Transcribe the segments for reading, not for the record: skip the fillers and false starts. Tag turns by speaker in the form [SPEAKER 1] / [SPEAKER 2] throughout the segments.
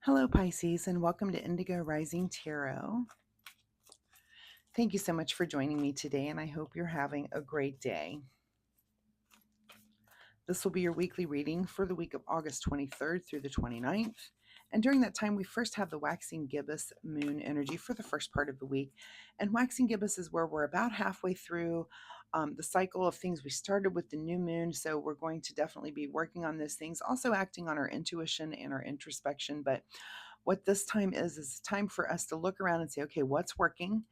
[SPEAKER 1] Hello, Pisces, and welcome to Indigo Rising Tarot. Thank you so much for joining me today, and I hope you're having a great day. This will be your weekly reading for the week of August 23rd through the 29th. And during that time, we first have the waxing gibbous moon energy for the first part of the week. And waxing gibbous is where we're about halfway through the cycle of things we started with the new moon. So we're going to definitely be working on those things, also acting on our intuition and our introspection. But what this time is time for us to look around and say, okay, what's working?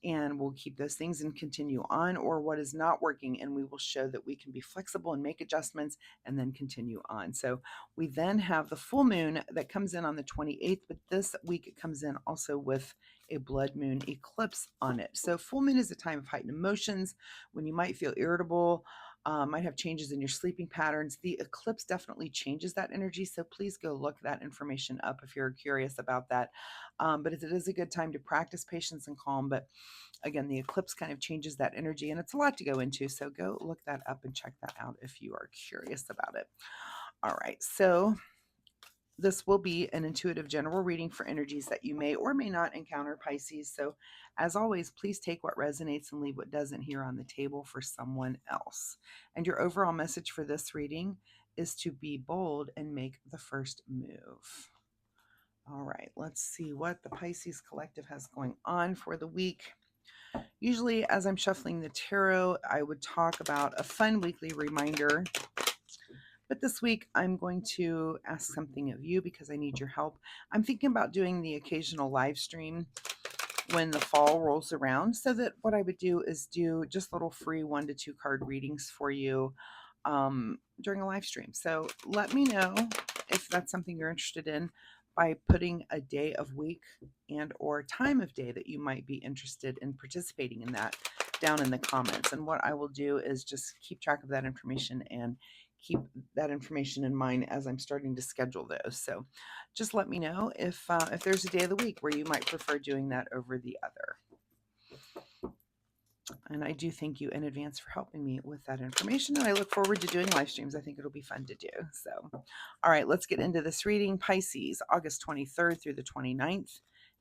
[SPEAKER 1] And we'll keep those things and continue on, or what is not working, and we will show that we can be flexible and make adjustments and then continue on. So we then have the full moon that comes in on the 28th, but this week it comes in also with a blood moon eclipse on it. So full moon is a time of heightened emotions, when you might feel irritable, might have changes in your sleeping patterns. The eclipse definitely changes that energy, so please go look that information up if you're curious about that. But it is a good time to practice patience and calm. But again, the eclipse kind of changes that energy, and it's a lot to go into, so go look that up and check that out if you are curious about it. All right, so this will be an intuitive general reading for energies that you may or may not encounter, Pisces. So, as always, please take what resonates and leave what doesn't here on the table for someone else. And your overall message for this reading is to be bold and make the first move. All right, let's see what the Pisces Collective has going on for the week. Usually, as I'm shuffling the tarot, I would talk about a fun weekly reminder. But this week, I'm going to ask something of you because I need your help. I'm thinking about doing the occasional live stream when the fall rolls around, so that what I would do is do just little free 1 to 2 card readings for you during a live stream. So let me know if that's something you're interested in by putting a day of week and or time of day that you might be interested in participating in that down in the comments. And what I will do is just keep track of that information and keep that information in mind as I'm starting to schedule those. So just let me know if there's a day of the week where you might prefer doing that over the other. And I do thank you in advance for helping me with that information. And I look forward to doing live streams. I think it'll be fun to do. So, all right, let's get into this reading. Pisces, August 23rd through the 29th.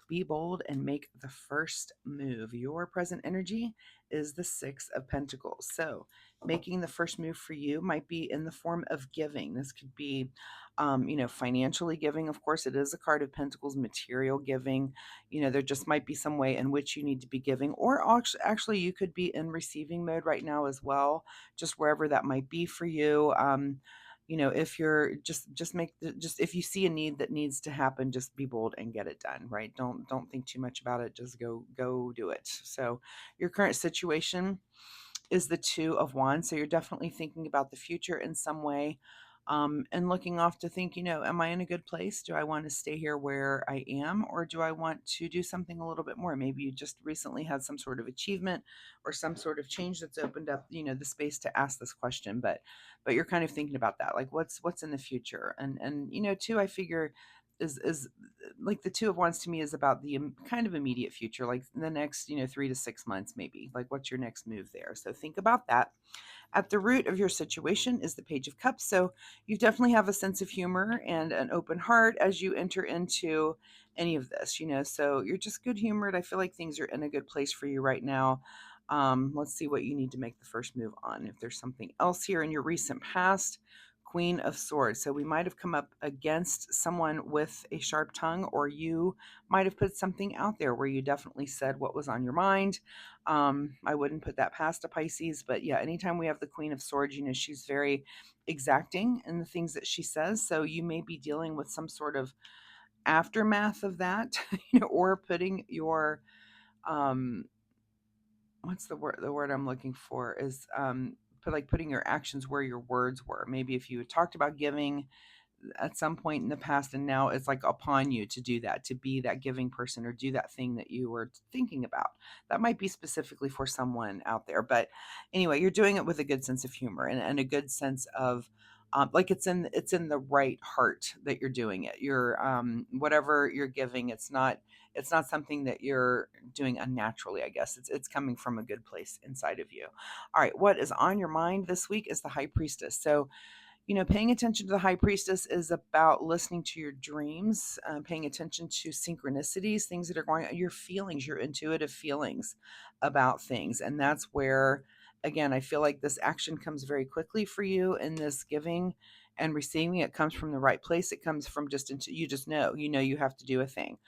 [SPEAKER 1] Be bold and make the first move. Your present energy is the Six of Pentacles. So, making the first move for you might be in the form of giving. This could be, financially giving. Of course, it is a card of Pentacles, material giving. There just might be some way in which you need to be giving, or actually you could be in receiving mode right now as well, just wherever that might be for you. If you're just if you see a need that needs to happen, just be bold and get it done, right? Don't think too much about it. Just go do it. So your current situation is the Two of Wands. So you're definitely thinking about the future in some way, and looking off to think, am I in a good place? Do I want to stay here where I am, or do I want to do something a little bit more? Maybe you just recently had some sort of achievement or some sort of change that's opened up, the space to ask this question. But you're kind of thinking about that, like what's in the future, and too, I figure is like the Two of Wands to me is about the kind of immediate future, like the next 3 to 6 months, maybe. Like, what's your next move there? So think about that. At the root of your situation is the Page of Cups. So you definitely have a sense of humor and an open heart as you enter into any of this. So you're just good humored. I feel like things are in a good place for you right now. Let's see what you need to make the first move on. If there's something else here in your recent past, Queen of Swords. So we might have come up against someone with a sharp tongue, or you might have put something out there where you definitely said what was on your mind. I wouldn't put that past a Pisces, but yeah, anytime we have the Queen of Swords, she's very exacting in the things that she says. So you may be dealing with some sort of aftermath of that, or putting your, what's the word? The word I'm looking for is, putting your actions where your words were. Maybe if you had talked about giving at some point in the past, and now it's like upon you to do that, to be that giving person or do that thing that you were thinking about. That might be specifically for someone out there. But anyway, you're doing it with a good sense of humor and a good sense of, like it's in the right heart that you're doing it. You're, whatever you're giving, it's not something that you're doing unnaturally, I guess. It's coming from a good place inside of you. All right, what is on your mind this week is the High Priestess. So Paying attention to the high priestess is about listening to your dreams, paying attention to synchronicities, things that are going on, your feelings, your intuitive feelings about things. And that's where, again, I feel like this action comes very quickly for you in this giving and receiving. It comes from the right place. It comes from just into, you have to do a thing.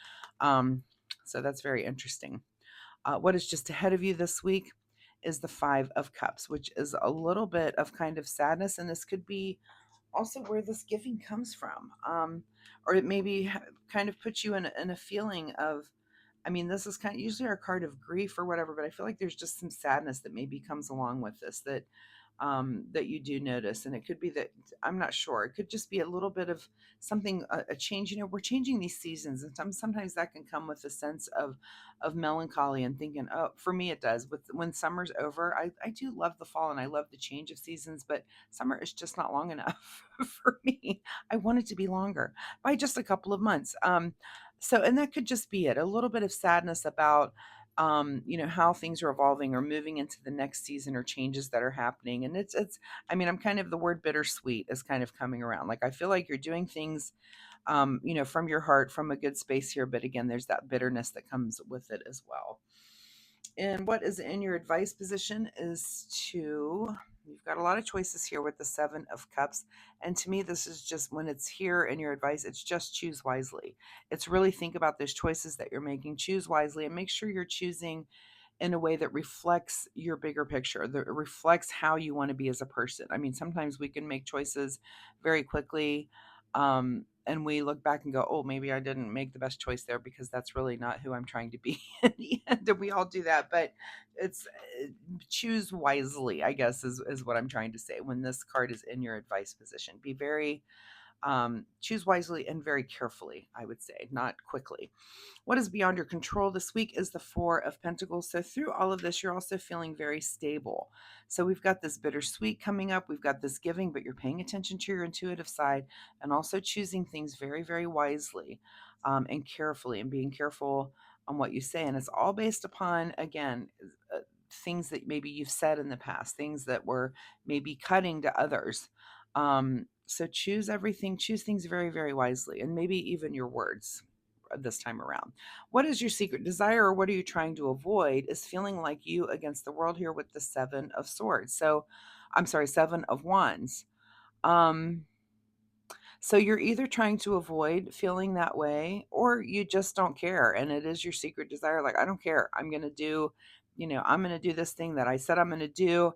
[SPEAKER 1] So that's very interesting. What is just ahead of you this week is the Five of Cups, which is a little bit of kind of sadness. And this could be also where this giving comes from. Or it maybe kind of puts you in a feeling of, I mean, this is kind of usually our card of grief or whatever, but I feel like there's just some sadness that maybe comes along with this that you do notice. And it could be that, I'm not sure. It could just be a little bit of something, a change. We're changing these seasons, and sometimes that can come with a sense of melancholy and thinking, oh, for me it does. With when summer's over, I do love the fall and I love the change of seasons, but summer is just not long enough for me. I want it to be longer by just a couple of months. So, and that could just be it. A little bit of sadness about how things are evolving or moving into the next season or changes that are happening. And it's I mean, I'm kind of, the word bittersweet is kind of coming around. Like I feel like you're doing things from your heart, from a good space here, but again, there's that bitterness that comes with it as well. And what is in your advice position is to, you've got a lot of choices here with the Seven of Cups. And to me, this is just, when it's here in your advice, it's just choose wisely. It's really think about those choices that you're making, choose wisely, and make sure you're choosing in a way that reflects your bigger picture, that reflects how you want to be as a person. I mean, sometimes we can make choices very quickly, and we look back and go, oh, maybe I didn't make the best choice there because that's really not who I'm trying to be in the end. And we all do that, but it's choose wisely, I guess, is what I'm trying to say. When this card is in your advice position, be very, choose wisely and very carefully, I would say, not quickly. What is beyond your control this week is the Four of Pentacles. So, through all of this, you're also feeling very stable. So, we've got this bittersweet coming up. We've got this giving, but you're paying attention to your intuitive side and also choosing things very, very wisely and carefully, and being careful on what you say. And it's all based upon, again, things that maybe you've said in the past, things that were maybe cutting to others. So, choose things very, very wisely, and maybe even your words this time around. What is your secret desire, or what are you trying to avoid? Is feeling like you against the world here with the Seven of Swords. So, I'm sorry, Seven of Wands. Um, so you're either trying to avoid feeling that way, or you just don't care. And it is your secret desire. Like, I don't care. I'm going to do this thing that I said I'm going to do.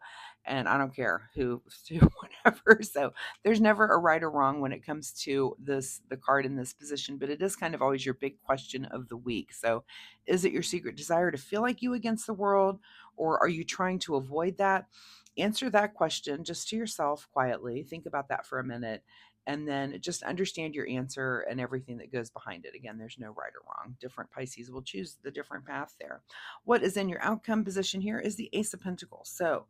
[SPEAKER 1] And I don't care who, whatever. So there's never a right or wrong when it comes to the card in this position, but it is kind of always your big question of the week. So is it your secret desire to feel like you against the world, or are you trying to avoid that? Answer that question just to yourself quietly. Think about that for a minute, and then just understand your answer and everything that goes behind it. Again, there's no right or wrong. Different Pisces will choose the different path there. What is in your outcome position here is the Ace of Pentacles. So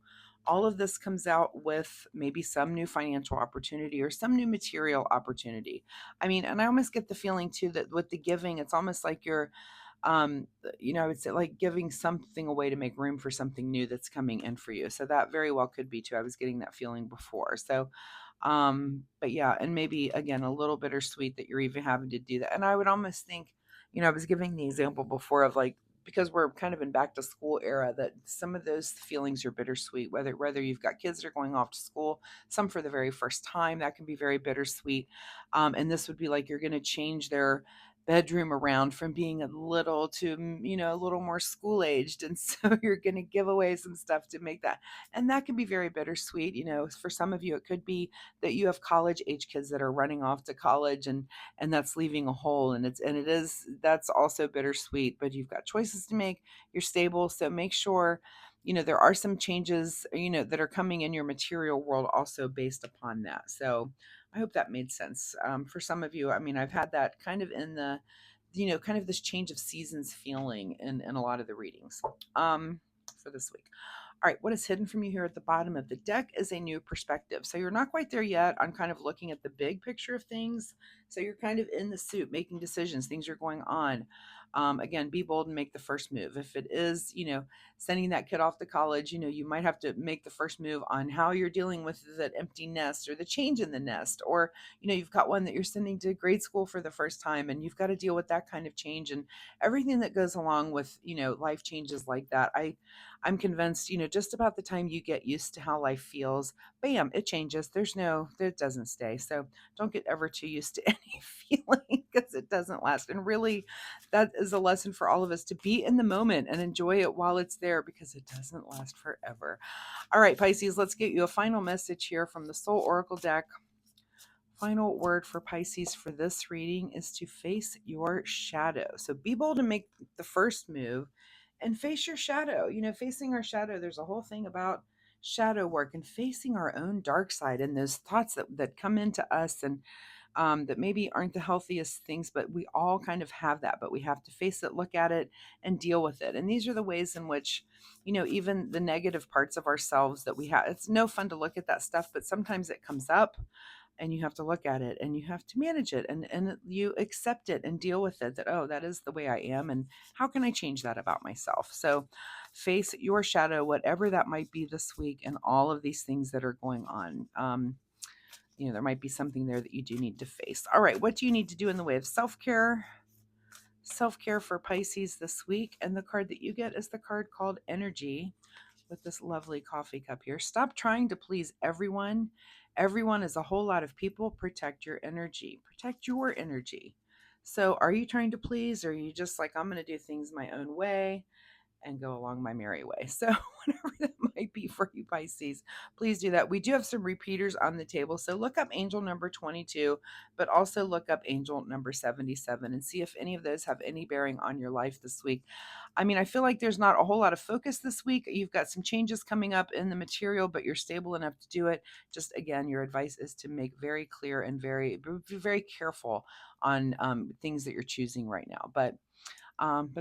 [SPEAKER 1] all of this comes out with maybe some new financial opportunity or some new material opportunity. I mean, and I almost get the feeling too that with the giving, it's almost like you're I would say like giving something away to make room for something new that's coming in for you. So that very well could be too. I was getting that feeling before. So but yeah, and maybe again a little bittersweet that you're even having to do that. And I would almost think, I was giving the example before of like, because we're kind of in back to school era, that some of those feelings are bittersweet, whether you've got kids that are going off to school, some for the very first time, that can be very bittersweet. And this would be like you're going to change their bedroom around from being a little to a little more school aged, and so you're going to give away some stuff to make that, and that can be very bittersweet. For some of you it could be that you have college age kids that are running off to college, and that's leaving a hole, that's also bittersweet, but you've got choices to make. You're stable, so make sure there are some changes that are coming in your material world also based upon that. So I hope that made sense. For some of you, I mean, I've had that kind of in the, kind of this change of seasons feeling in a lot of the readings for this week. All right, what is hidden from you here at the bottom of the deck is a new perspective. So you're not quite there yet on kind of looking at the big picture of things. So you're kind of in the soup, making decisions, things are going on. Again, be bold and make the first move. If it is, sending that kid off to college, you might have to make the first move on how you're dealing with that empty nest or the change in the nest. Or, you've got one that you're sending to grade school for the first time and you've got to deal with that kind of change and everything that goes along with, life changes like that. I'm convinced, just about the time you get used to how life feels, bam, it changes. It doesn't stay. So don't get ever too used to any feeling because it doesn't last. And really, that is a lesson for all of us to be in the moment and enjoy it while it's there because it doesn't last forever. All right, Pisces, let's get you a final message here from the Soul Oracle deck. Final word for Pisces for this reading is to face your shadow. So be bold and make the first move and face your shadow. Facing our shadow, there's a whole thing about shadow work and facing our own dark side and those thoughts that come into us and that maybe aren't the healthiest things, but we all kind of have that, but we have to face it, look at it, and deal with it. And these are the ways in which, even the negative parts of ourselves that we have, it's no fun to look at that stuff, but sometimes it comes up and you have to look at it and you have to manage it and you accept it and deal with it that, oh, that is the way I am. And how can I change that about myself? So face your shadow, whatever that might be this week, and all of these things that are going on. There might be something there that you do need to face. All right, what do you need to do in the way of self-care? Self-care for Pisces this week. And the card that you get is the card called Energy with this lovely coffee cup here. Stop trying to please everyone. Everyone is a whole lot of people. Protect your energy. Protect your energy. So are you trying to please, or are you just like, I'm going to do things my own way and go along my merry way? So whatever that might be for you, Pisces, please do that. We do have some repeaters on the table. So look up angel number 22, but also look up angel number 77 and see if any of those have any bearing on your life this week. I mean, I feel like there's not a whole lot of focus this week. You've got some changes coming up in the material, but you're stable enough to do it. Just again, your advice is to make very clear and be very careful on things that you're choosing right now. But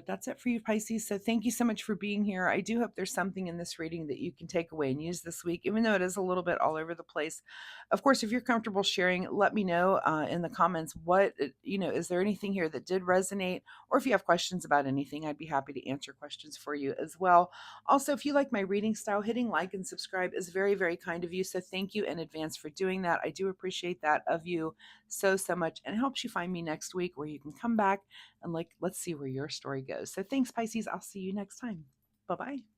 [SPEAKER 1] that's it for you, Pisces. So thank you so much for being here. I do hope there's something in this reading that you can take away and use this week, even though it is a little bit all over the place. Of course, if you're comfortable sharing, let me know in the comments is there anything here that did resonate? Or if you have questions about anything, I'd be happy to answer questions for you as well. Also, if you like my reading style, hitting like and subscribe is very, very kind of you. So thank you in advance for doing that. I do appreciate that of you so much, and it helps you find me next week where you can come back and let's see where your story goes. So thanks, Pisces. I'll see you next time. Bye-bye.